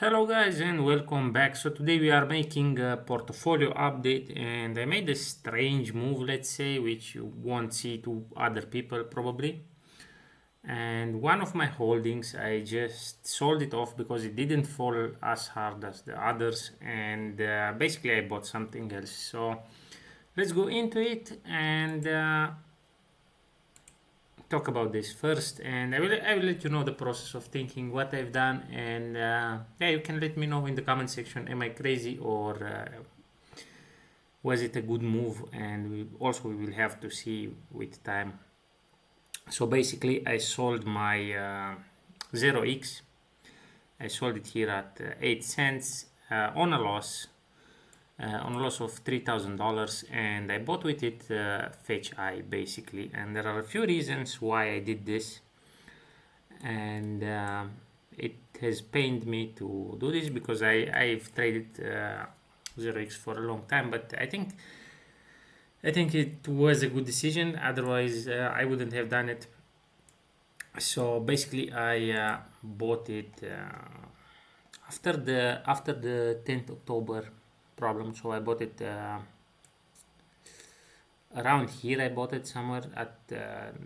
Hello guys and welcome back. So today we are making a portfolio update and I made a strange move, let's say, which you won't see to other people probably. And one of my holdings, I just sold it off because it didn't fall as hard as the others, and basically I bought something else. So let's go into it and talk about this first, and I will let you know the process of thinking what I've done, and yeah, you can let me know in the comment section, am I crazy or was it a good move? And we will have to see with time. So basically I sold my 0x. I sold it here at 8 cents on a loss, of $3,000, and I bought with it fetch I basically, and there are a few reasons why I did this, and it has pained me to do this because I've traded 0x for a long time, but I think it was a good decision, otherwise I wouldn't have done it. So basically I bought it after the 10th October problem. So I bought it around here. I bought it somewhere at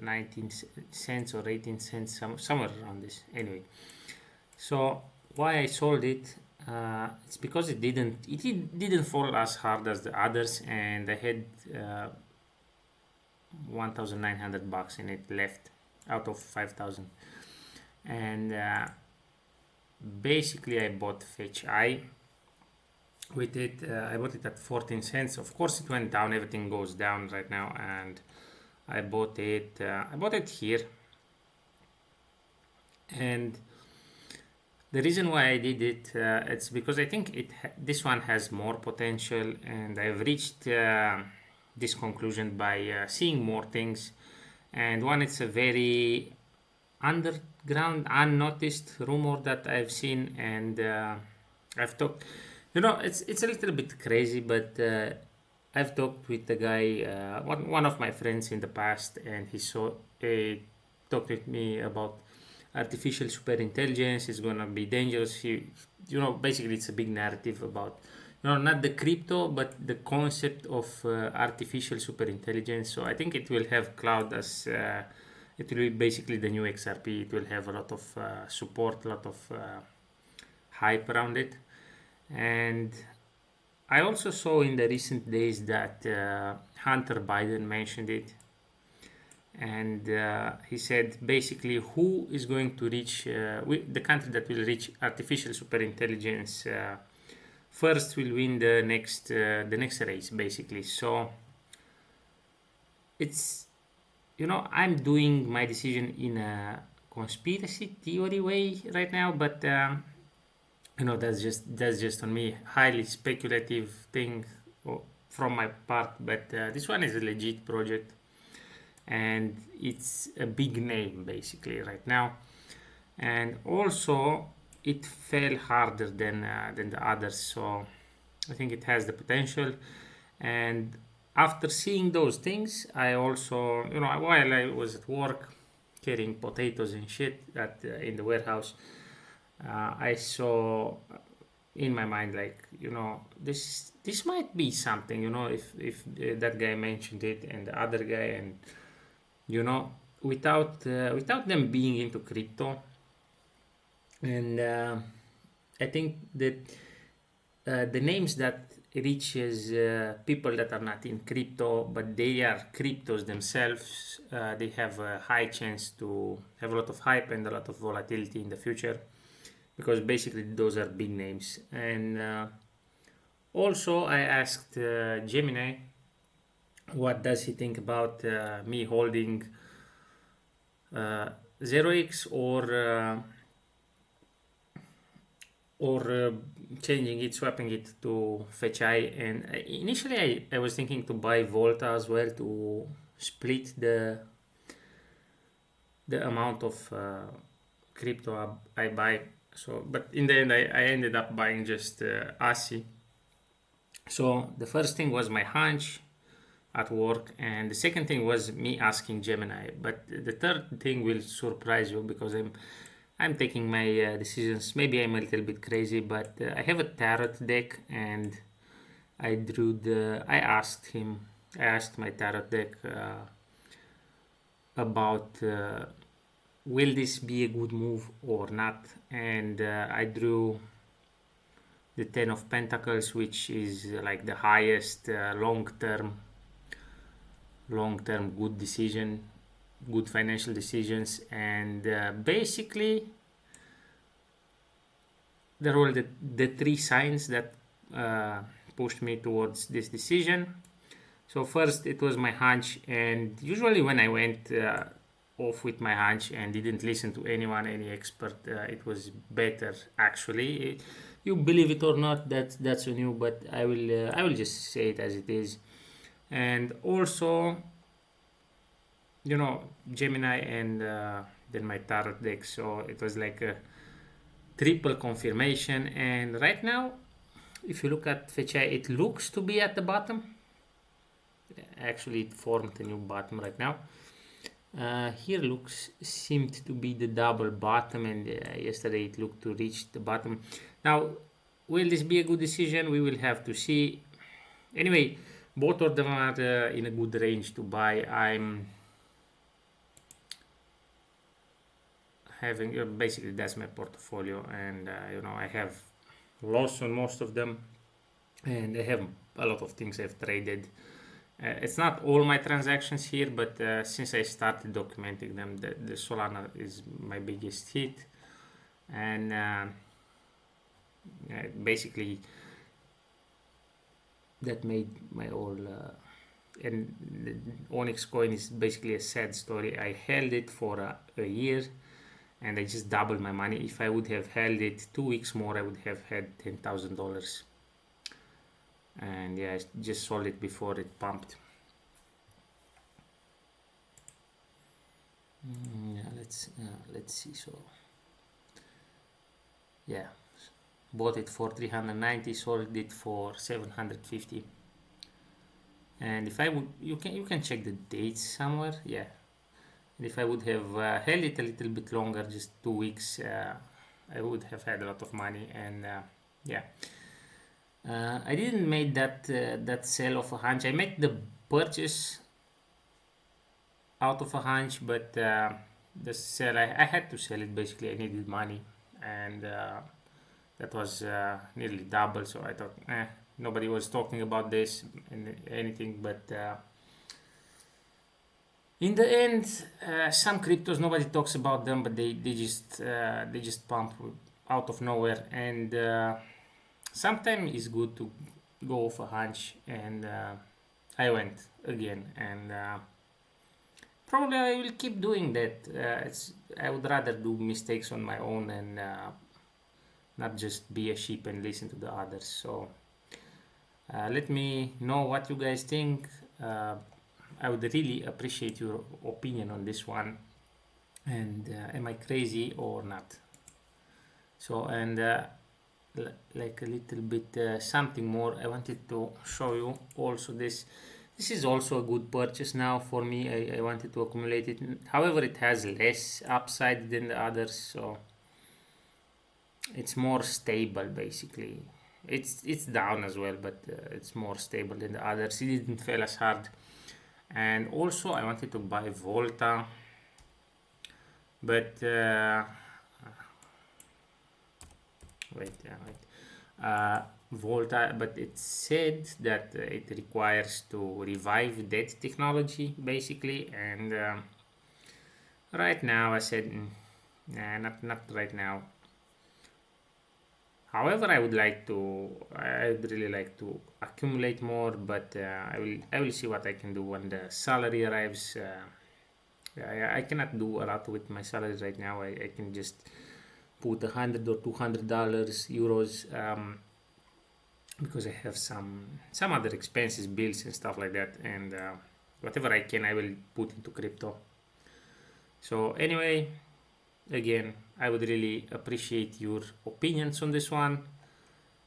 19 cents or 18 cents, somewhere around this. Anyway, so why I sold it? It's because it didn't fall as hard as the others, and I had 1,900 bucks in it left out of 5,000, and basically I bought fetch I with it. I bought it at 14 cents. Of course it went down, everything goes down right now, and I bought it here. And the reason why I did it, it's because I think this one has more potential, and I've reached this conclusion by seeing more things. And one, it's a very underground, unnoticed rumor that I've seen, and I've talked. It's a little bit crazy, but I've talked with the guy, one of my friends in the past, and he talked with me about artificial super intelligence is gonna be dangerous. Basically, it's a big narrative about, not the crypto, but the concept of artificial super intelligence. So I think it will have cloud as it will be basically the new XRP. It will have a lot of support, a lot of hype around it. And I also saw in the recent days that Hunter Biden mentioned it, and he said basically who is going to reach the country that will reach artificial super intelligence first will win the next race, basically. So it's I'm doing my decision in a conspiracy theory way right now, but that's just on me, highly speculative thing from my part. But this one is a legit project, and it's a big name basically right now, and also it fell harder than the others, so I think it has the potential. And after seeing those things, I also, while I was at work carrying potatoes and shit in the warehouse, I saw in my mind, like, this might be something, if that guy mentioned it and the other guy, and without them being into crypto. And I think that the names that reaches people that are not in crypto but they are cryptos themselves, they have a high chance to have a lot of hype and a lot of volatility in the future, because basically those are big names. And also I asked Gemini what does he think about me holding 0x or changing it, swapping it to fetch I. And initially I was thinking to buy Volta as well, to split the amount of crypto I buy. So, but in the end I ended up buying just ASI. So the first thing was my hunch at work, and the second thing was me asking Gemini. But the third thing will surprise you, because I'm taking my decisions. Maybe I'm a little bit crazy, but I have a tarot deck, and I asked my tarot deck about will this be a good move or not, and I drew the Ten of Pentacles, which is like the highest long-term good decision, good financial decisions, and basically there were the three signs that pushed me towards this decision. So first it was my hunch, and usually when I went off with my hunch and didn't listen to anyone, any expert, it was better actually. You believe it or not, that's on you, but I will just say it as it is. And also, you know, Gemini and then my tarot deck, so it was like a triple confirmation. And right now, if you look at Fetchai, it looks to be at the bottom. Actually, it formed a new bottom right now. Here seemed to be the double bottom, and yesterday it looked to reach the bottom. Now, will this be a good decision? We will have to see. Anyway, both of them are in a good range to buy. I'm having basically that's my portfolio, and you know, I have loss on most of them, and I have a lot of things I've traded. It's not all my transactions here, but since I started documenting them, the Solana is my biggest hit, and basically that made my whole and the Onyx coin is basically a sad story. I held it for a year, and I just doubled my money. If I would have held it 2 weeks more, I would have had $10,000. And yeah, I just sold it before it pumped. Yeah, let's see. So yeah, bought it for 390, sold it for 750. And if I would, you can check the dates somewhere. Yeah, and if I would have held it a little bit longer, just 2 weeks, I would have had a lot of money. And yeah. I didn't make that sell of a hunch. I made the purchase out of a hunch, but the sell I had to sell it. Basically, I needed money, and that was nearly double. So I thought, nobody was talking about this and anything, but in the end, some cryptos nobody talks about them, but they just pump out of nowhere, and sometimes it's good to go off a hunch, and I went again, and probably I will keep doing that. I would rather do mistakes on my own and not just be a sheep and listen to the others. So let me know what you guys think. I would really appreciate your opinion on this one, and am I crazy or not? So, and like a little bit something more, I wanted to show you also this is also a good purchase now for me. I wanted to accumulate it, however it has less upside than the others, so it's more stable. Basically it's down as well, but it's more stable than the others. It didn't fail as hard. And also I wanted to buy Volta, but Volta, but it said that it requires to revive that technology basically, and right now I said, nah, not right now. However, I would really like to accumulate more, but I will see what I can do when the salary arrives. I cannot do a lot with my salary right now. I can just put $100 or $200 euros, because I have some other expenses, bills and stuff like that, and whatever I can, I will put into crypto. So anyway, again, I would really appreciate your opinions on this one,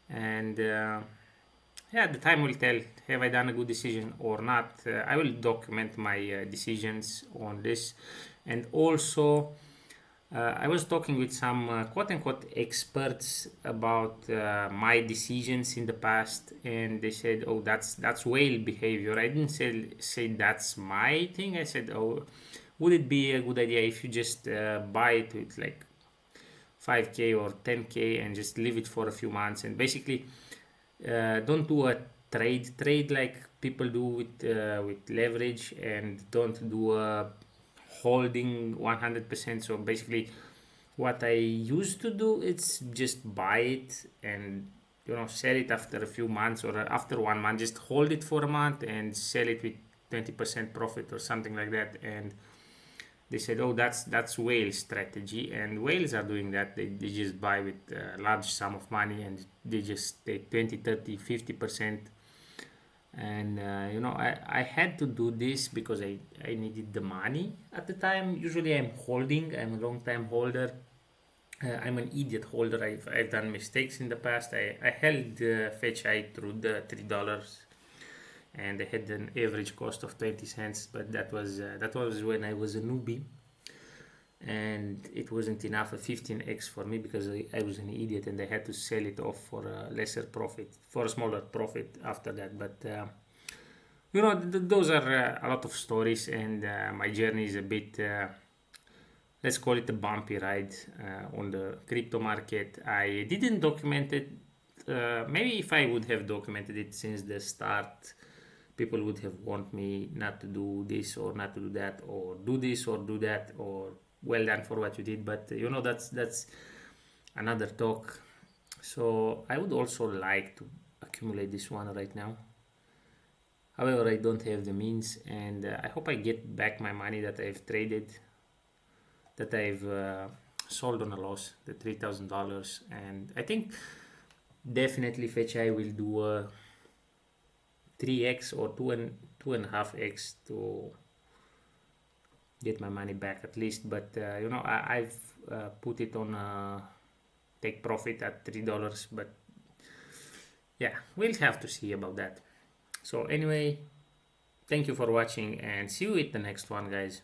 and yeah, the time will tell. Have I done a good decision or not? I will document my decisions on this, and also I was talking with some quote unquote experts about my decisions in the past, and they said, "Oh, that's whale behavior." I didn't say that's my thing. I said, "Oh, would it be a good idea if you just buy it with like 5k or 10k and just leave it for a few months and basically don't do a trade like people do with leverage, and don't do a holding 100%." So basically what I used to do is just buy it and sell it after a few months or after 1 month, just hold it for a month and sell it with 20% profit or something like that. And they said, "Oh, that's whale strategy," and whales are doing that. They just buy with a large sum of money and they just take 20, 30, 50%. And I had to do this because I needed the money at the time. Usually I'm a long time holder. I'm an idiot holder. I've done mistakes in the past. I held Fetch I through the $3, and I had an average cost of 20 cents, but that was when I was a newbie, and it wasn't enough a 15x for me because I was an idiot and I had to sell it off for a lesser profit, for a smaller profit after that. But those are a lot of stories, and my journey is a bit, let's call it a bumpy ride on the crypto market. I didn't document it. Maybe if I would have documented it since the start, people would have warned me not to do this or not to do that, or do this or do that, or well done for what you did. But that's another talk. So I would also like to accumulate this one right now. However, I don't have the means, and I hope I get back my money that I've traded, that I've sold on a loss, the $3,000. And I think definitely FetchEye will do a 3x or 2.5x to get my money back at least. But I've put it on take profit at $3. But yeah, we'll have to see about that. So anyway, thank you for watching and see you at the next one, guys.